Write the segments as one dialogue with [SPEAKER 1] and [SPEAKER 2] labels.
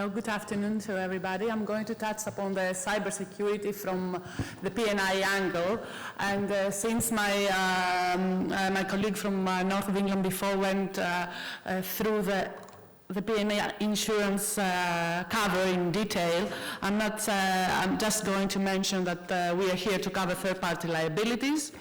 [SPEAKER 1] So good afternoon to everybody. I'm going to touch upon the cybersecurity from the P&I angle. And since my colleague from North of England before went through the P&I insurance cover in detail, I'm just going to mention that we are here to cover third-party liabilities.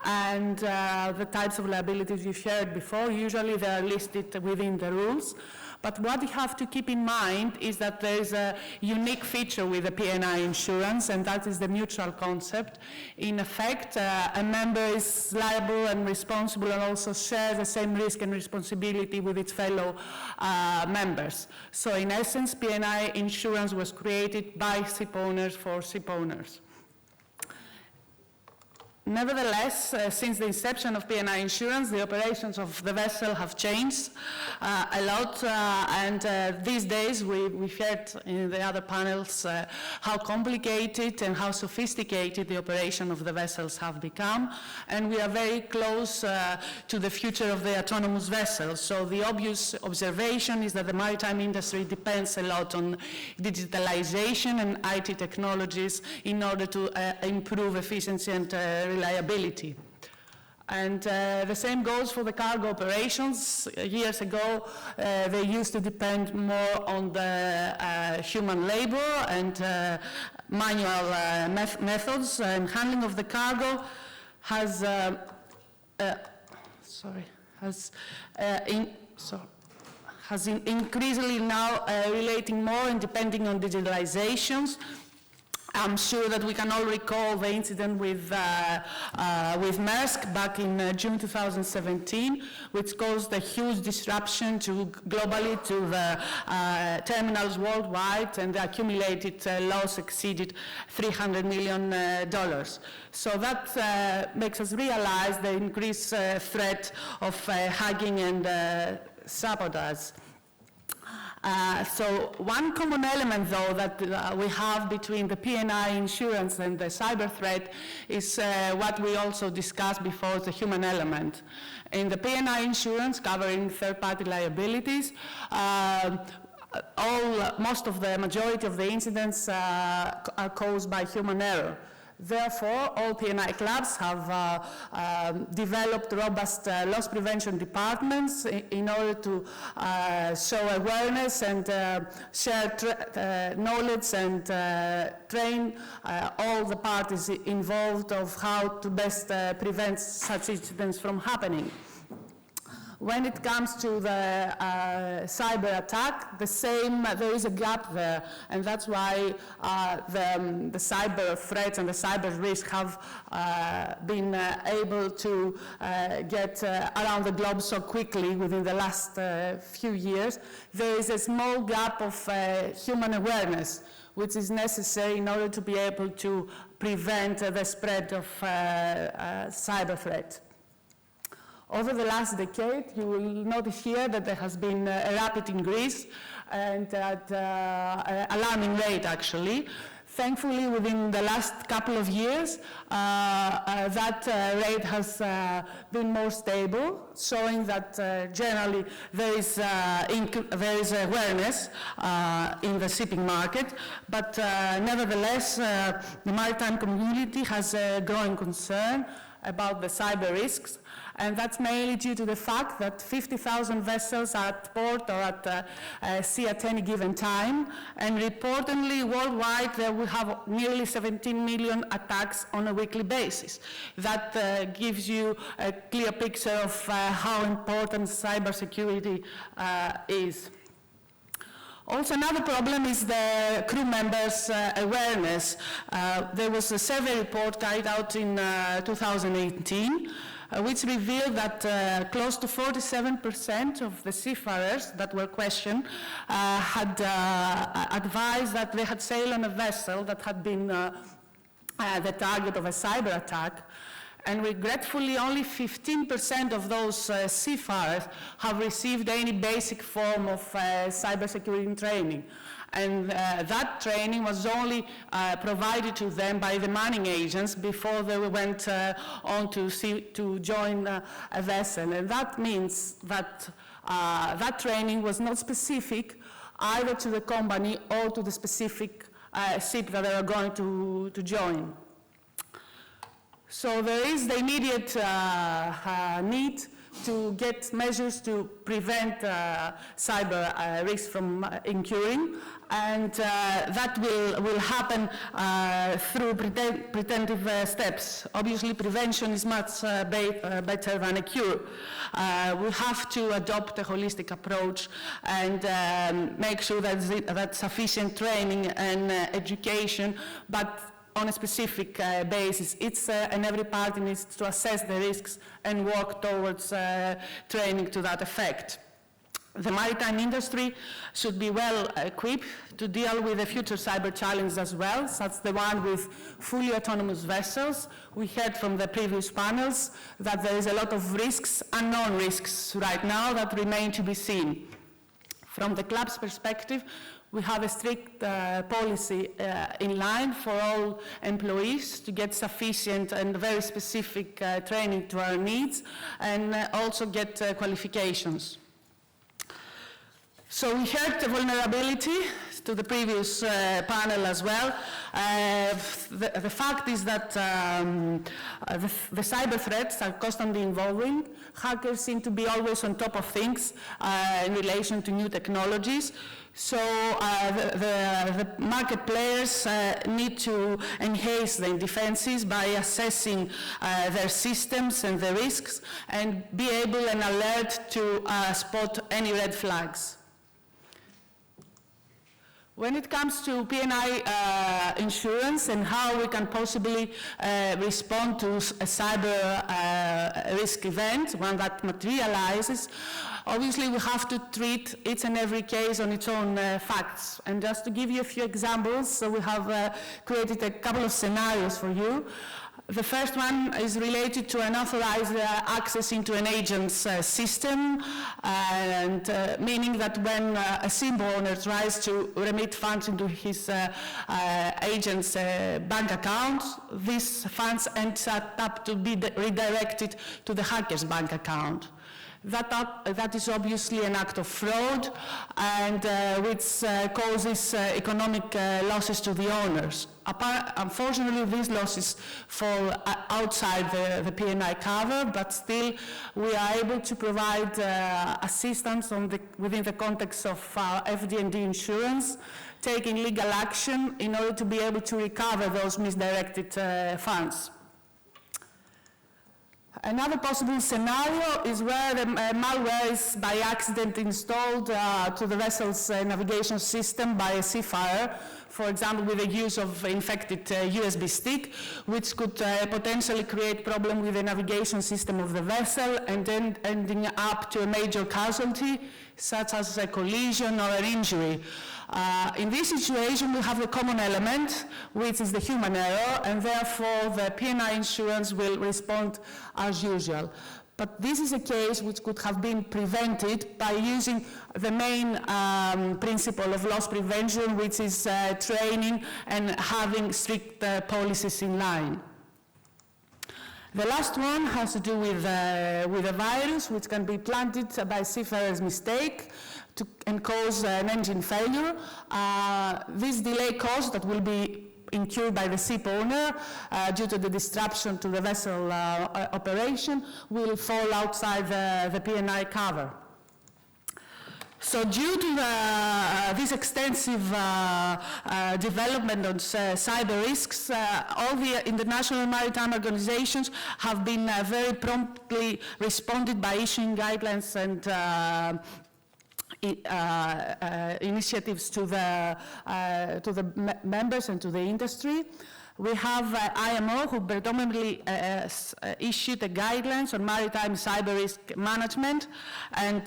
[SPEAKER 1] And the types of liabilities you shared before, usually they are listed within the rules. But what you have to keep in mind is that there is a unique feature with the P&I insurance, and that is the mutual concept. In effect, a member is liable and responsible and also shares the same risk and responsibility with its fellow members. So in essence, P&I insurance was created by ship owners for ship owners. Nevertheless, since the inception of P&I insurance, the operations of the vessel have changed a lot, and these days we've heard in the other panels how complicated and how sophisticated the operation of the vessels have become, and we are very close to the future of the autonomous vessels. So the obvious observation is that the maritime industry depends a lot on digitalization and IT technologies in order to improve efficiency and reliability. And the same goes for the cargo operations. Years ago, they used to depend more on the human labor and manual methods, and handling of the cargo has increasingly now relating more and depending on digitalizations. I'm sure that we can all recall the incident with Maersk back in June 2017, which caused a huge disruption globally to the terminals worldwide, and the accumulated loss exceeded $300 million. So that makes us realize the increased threat of hacking and sabotage. So one common element, though, that we have between the P&I insurance and the cyber threat is what we also discussed before, the human element. In the P&I insurance covering third-party liabilities, most of the majority of the incidents are caused by human error. Therefore, all P&I clubs have developed robust loss prevention departments in order to show awareness and share knowledge and train all the parties involved of how to best prevent such incidents from happening. When it comes to the cyber attack, there is a gap there, and that's why the cyber threats and the cyber risk have been able to get around the globe so quickly within the last few years. There is a small gap of human awareness, which is necessary in order to be able to prevent the spread of cyber threat. Over the last decade, you will notice here that there has been a rapid increase, and at an alarming rate, actually. Thankfully, within the last couple of years, that rate has been more stable, showing that generally there is awareness in the shipping market, but nevertheless, the maritime community has a growing concern about the cyber risks. And that's mainly due to the fact that 50,000 vessels are at port or at sea at any given time. And reportedly, worldwide, there will have nearly 17 million attacks on a weekly basis. That gives you a clear picture of how important cybersecurity is. Also, another problem is the crew members' awareness. There was a survey report carried out in 2018, which revealed that close to 47% of the seafarers that were questioned had advised that they had sailed on a vessel that had been the target of a cyber attack. And regretfully, only 15% of those seafarers have received any basic form of cybersecurity training. And that training was only provided to them by the manning agents before they went on to join a vessel. And that means that that training was not specific either to the company or to the specific ship that they are going to join. So there is the immediate need to get measures to prevent cyber risks from incurring, and that will happen through preventive steps. Obviously, prevention is much better than a cure. We have to adopt a holistic approach and make sure that sufficient training and education, but on a specific basis. And every party needs to assess the risks and work towards training to that effect. The maritime industry should be well equipped to deal with the future cyber challenges as well, such as the one with fully autonomous vessels. We heard from the previous panels that there is a lot of risks, unknown risks right now that remain to be seen. From the club's perspective, we have a strict policy in line for all employees to get sufficient and very specific training to our needs, and also get qualifications. So we heard the vulnerability to the previous panel as well. The fact is that the cyber threats are constantly evolving. Hackers seem to be always on top of things in relation to new technologies. So the market players need to enhance their defenses by assessing their systems and the risks, and be able and alert to spot any red flags. When it comes to P&I insurance and how we can possibly respond to a cyber risk event, one that materializes, obviously we have to treat each and every case on its own facts. And just to give you a few examples, so we have created a couple of scenarios for you. The first one is related to unauthorized access into an agent's system, and meaning that when a SIM owner tries to remit funds into his agent's bank account, these funds end up to be redirected to the hacker's bank account. That is obviously an act of fraud, and which causes economic losses to the owners. Unfortunately, these losses fall outside the P&I cover, but still we are able to provide assistance within the context of FD&D insurance, taking legal action in order to be able to recover those misdirected funds. Another possible scenario is where the malware is by accident installed to the vessel's navigation system by a seafarer, for example, with the use of infected USB stick, which could potentially create problem with the navigation system of the vessel, and then ending up to a major casualty, such as a collision or an injury. In this situation, we have the common element, which is the human error, and therefore the P&I insurance will respond as usual. But this is a case which could have been prevented by using the main principle of loss prevention, which is training and having strict policies in line. The last one has to do with a virus which can be planted by seafarer's mistake and cause an engine failure. This delay cost that will be incurred by the ship owner due to the disruption to the vessel operation will fall outside the P&I cover. So due to this extensive development on cyber risks, all the international maritime organizations have been very promptly responded by issuing guidelines and initiatives to the members and to the industry. We have IMO, who predominantly issued the guidelines on maritime cyber risk management, and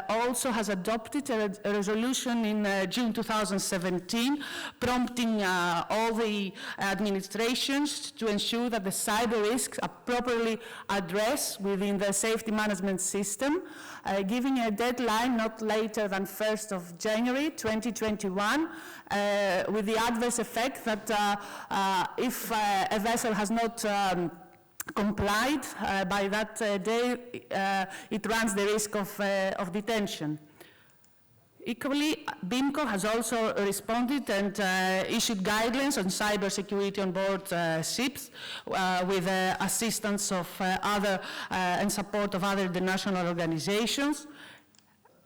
[SPEAKER 1] also has adopted a resolution in June 2017, prompting all the administrations to ensure that the cyber risks are properly addressed within the safety management system, giving a deadline not later than 1st of January 2021, with the adverse effect that if a vessel has not complied by that day, it runs the risk of detention. Equally, BIMCO has also responded and issued guidelines on cybersecurity on board ships with assistance of other and support of other international organizations.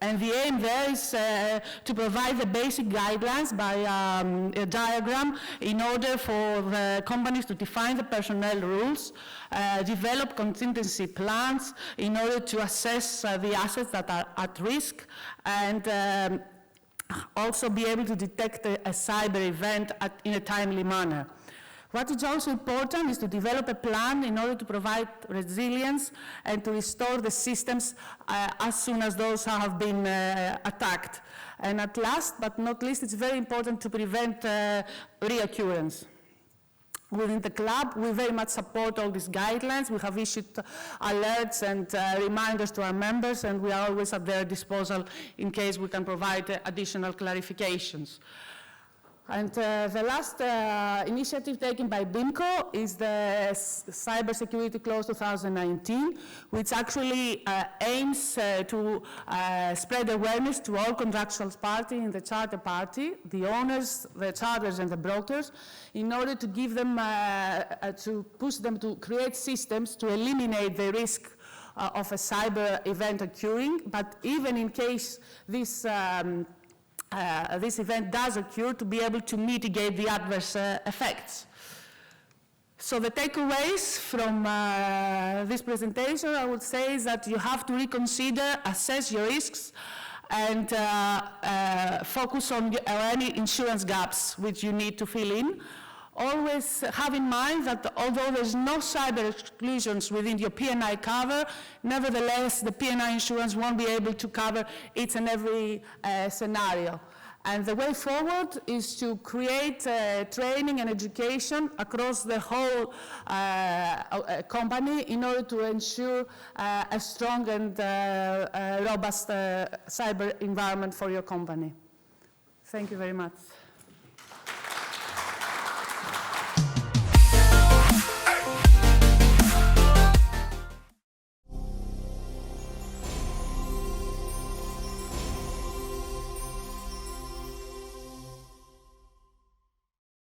[SPEAKER 1] And the aim there is to provide the basic guidelines by a diagram in order for the companies to define the personnel rules, develop contingency plans in order to assess the assets that are at risk, and also be able to detect a cyber event in a timely manner. What is also important is to develop a plan in order to provide resilience and to restore the systems as soon as those have been attacked. And at last but not least, it's very important to prevent reoccurrence. Within the club, we very much support all these guidelines. We have issued alerts and reminders to our members, and we are always at their disposal in case we can provide additional clarifications. And the last initiative taken by BIMCO is the Cybersecurity Close 2019, which actually aims to spread awareness to all contractual parties in the charter party, the owners, the charters, and the brokers, in order to give them, to push them to create systems to eliminate the risk of a cyber event occurring, but even in case this this event does occur, to be able to mitigate the adverse effects. So the takeaways from this presentation, I would say, is that you have to reconsider, assess your risks, and focus on any insurance gaps which you need to fill in. Always have in mind that although there's no cyber exclusions within your P&I cover, nevertheless, the P&I insurance won't be able to cover each and every scenario. And the way forward is to create training and education across the whole company in order to ensure a strong and robust cyber environment for your company. Thank you very much.